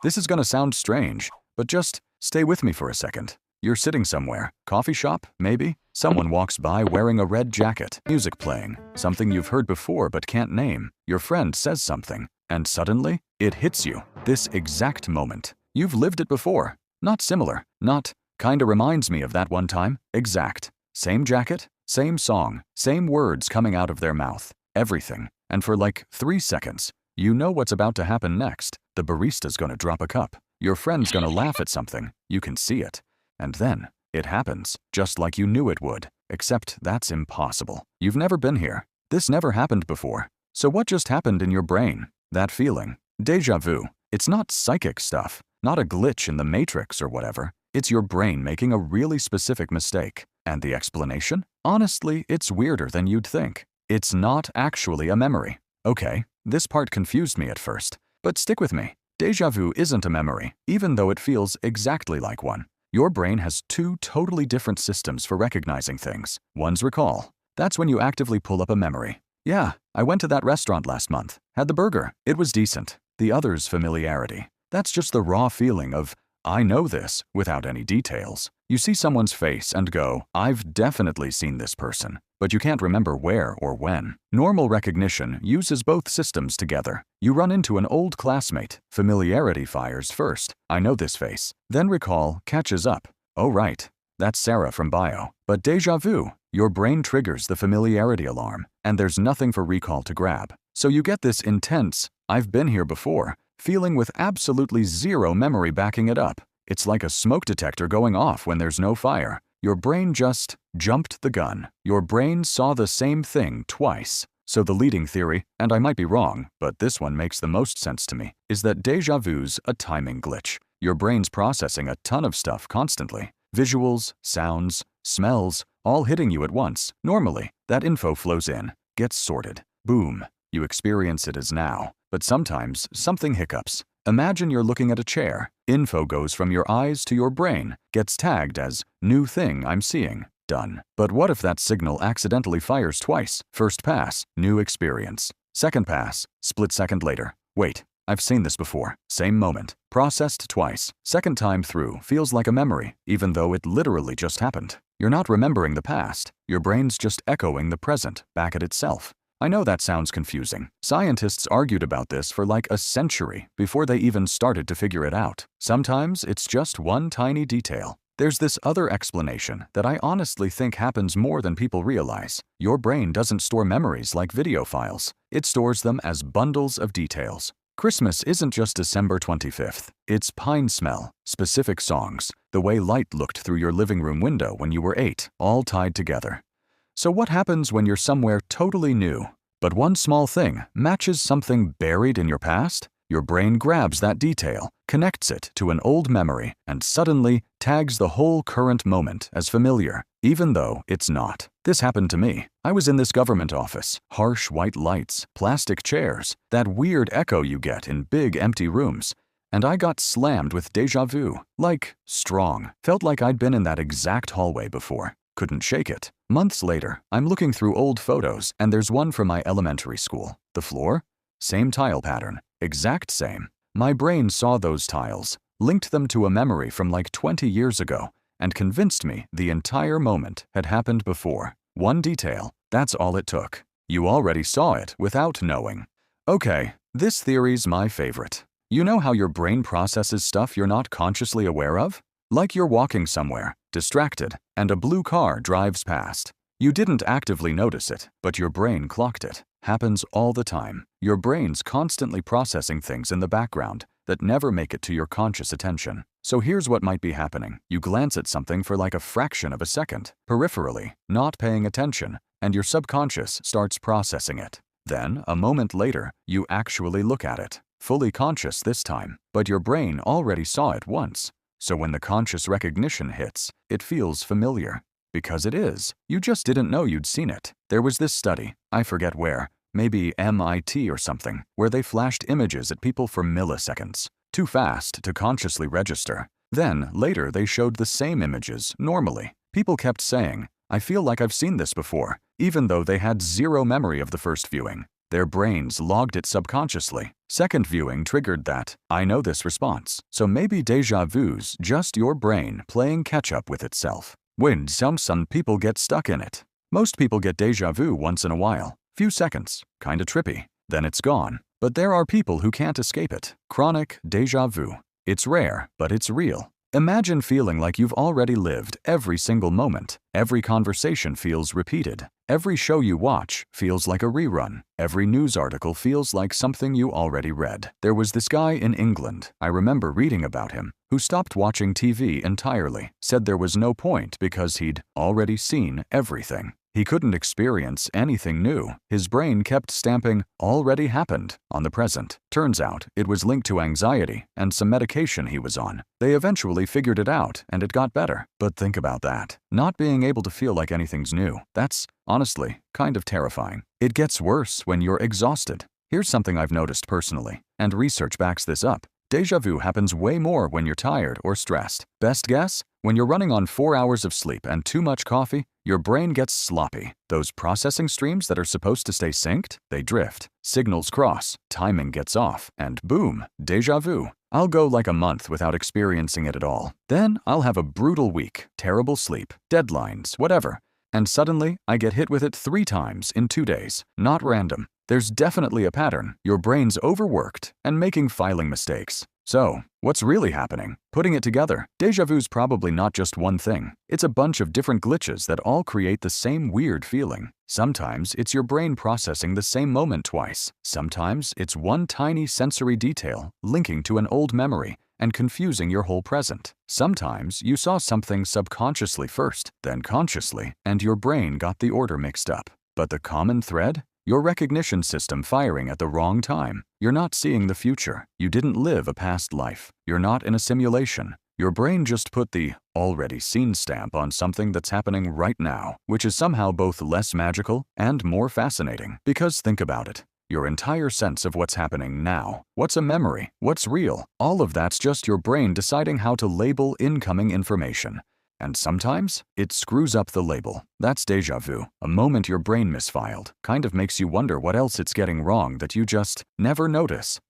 This is gonna sound strange, but just stay with me for a second. You're sitting somewhere, coffee shop, maybe? Someone walks by wearing a red jacket, music playing, something you've heard before but can't name. Your friend says something, and suddenly, it hits you. This exact moment. You've lived it before. Not similar, not kinda reminds me of that one time. Exact. Same jacket, same song, same words coming out of their mouth. Everything. And for like 3 seconds, you know what's about to happen next. The barista's gonna drop a cup. Your friend's gonna laugh at something. You can see it. And then, it happens, just like you knew it would. Except that's impossible. You've never been here. This never happened before. So what just happened in your brain? That feeling. Déjà vu. It's not psychic stuff, not a glitch in the matrix or whatever. It's your brain making a really specific mistake. And the explanation? Honestly, it's weirder than you'd think. It's not actually a memory. Okay, this part confused me at first. But stick with me. Déjà vu isn't a memory, even though it feels exactly like one. Your brain has 2 totally different systems for recognizing things. One's recall. That's when you actively pull up a memory. Yeah, I went to that restaurant last month, had the burger, it was decent. The other's familiarity. That's just the raw feeling of, I know this, without any details. You see someone's face and go, I've definitely seen this person, but you can't remember where or when. Normal recognition uses both systems together. You run into an old classmate. Familiarity fires first. I know this face. Then recall catches up. Oh right, that's Sarah from bio. But déjà vu, your brain triggers the familiarity alarm, and there's nothing for recall to grab. So you get this intense, I've been here before, feeling with absolutely zero memory backing it up. It's like a smoke detector going off when there's no fire. Your brain just jumped the gun. Your brain saw the same thing twice. So the leading theory, and I might be wrong, but this one makes the most sense to me, is that déjà vu's a timing glitch. Your brain's processing a ton of stuff constantly. Visuals, sounds, smells, all hitting you at once. Normally, that info flows in, gets sorted. Boom. You experience it as now. But sometimes, something hiccups. Imagine you're looking at a chair. Info goes from your eyes to your brain, gets tagged as new thing I'm seeing. Done. But what if that signal accidentally fires twice? First pass, new experience. Second pass, split second later. Wait, I've seen this before. Same moment. Processed twice. Second time through feels like a memory, even though it literally just happened. You're not remembering the past. Your brain's just echoing the present back at itself. I know that sounds confusing. Scientists argued about this for like a century before they even started to figure it out. Sometimes it's just one tiny detail. There's this other explanation that I honestly think happens more than people realize. Your brain doesn't store memories like video files. It stores them as bundles of details. Christmas isn't just December 25th. It's pine smell, specific songs, the way light looked through your living room window when you were 8, all tied together. So what happens when you're somewhere totally new, but one small thing matches something buried in your past? Your brain grabs that detail, connects it to an old memory, and suddenly tags the whole current moment as familiar, even though it's not. This happened to me. I was in this government office, harsh white lights, plastic chairs, that weird echo you get in big empty rooms. And I got slammed with déjà vu, like strong. Felt like I'd been in that exact hallway before. Couldn't shake it. Months later, I'm looking through old photos and there's one from my elementary school. The floor? Same tile pattern. Exact same. My brain saw those tiles, linked them to a memory from like 20 years ago, and convinced me the entire moment had happened before. One detail, that's all it took. You already saw it without knowing. Okay, this theory's my favorite. You know how your brain processes stuff you're not consciously aware of? Like you're walking somewhere, distracted, and a blue car drives past. You didn't actively notice it, but your brain clocked it. Happens all the time. Your brain's constantly processing things in the background that never make it to your conscious attention. So here's what might be happening. You glance at something for like a fraction of a second, peripherally, not paying attention, and your subconscious starts processing it. Then, a moment later, you actually look at it, fully conscious this time, but your brain already saw it once. So when the conscious recognition hits, it feels familiar. Because it is. You just didn't know you'd seen it. There was this study, I forget where, maybe MIT or something, where they flashed images at people for milliseconds. Too fast to consciously register. Then, later they showed the same images, normally. People kept saying, I feel like I've seen this before, even though they had zero memory of the first viewing. Their brains logged it subconsciously. Second viewing triggered that "I know this" response. So maybe déjà vu's just your brain playing catch-up with itself. When some people get stuck in it. Most people get déjà vu once in a while. Few seconds. Kinda trippy. Then it's gone. But there are people who can't escape it. Chronic déjà vu. It's rare, but it's real. Imagine feeling like you've already lived every single moment. Every conversation feels repeated. Every show you watch feels like a rerun. Every news article feels like something you already read. There was this guy in England, I remember reading about him, who stopped watching TV entirely, said there was no point because he'd already seen everything. He couldn't experience anything new. His brain kept stamping "already happened" on the present. Turns out it was linked to anxiety and some medication he was on. They eventually figured it out and it got better. But think about that. Not being able to feel like anything's new. That's, honestly, kind of terrifying. It gets worse when you're exhausted. Here's something I've noticed personally, and research backs this up. Déjà vu happens way more when you're tired or stressed. Best guess? When you're running on 4 hours of sleep and too much coffee, your brain gets sloppy. Those processing streams that are supposed to stay synced, they drift. Signals cross, timing gets off, and boom, déjà vu. I'll go like a month without experiencing it at all. Then I'll have a brutal week, terrible sleep, deadlines, whatever. And suddenly, I get hit with it 3 times in 2 days. Not random. There's definitely a pattern. Your brain's overworked and making filing mistakes. So, what's really happening? Putting it together, déjà vu's probably not just one thing. It's a bunch of different glitches that all create the same weird feeling. Sometimes it's your brain processing the same moment twice. Sometimes it's one tiny sensory detail linking to an old memory and confusing your whole present. Sometimes you saw something subconsciously first, then consciously, and your brain got the order mixed up. But the common thread? Your recognition system firing at the wrong time. You're not seeing the future. You didn't live a past life. You're not in a simulation. Your brain just put the "already seen" stamp on something that's happening right now, which is somehow both less magical and more fascinating. Because think about it. Your entire sense of what's happening now, what's a memory, what's real, all of that's just your brain deciding how to label incoming information. And sometimes, it screws up the label. That's déjà vu, a moment your brain misfiled. Kind of makes you wonder what else it's getting wrong that you just never notice.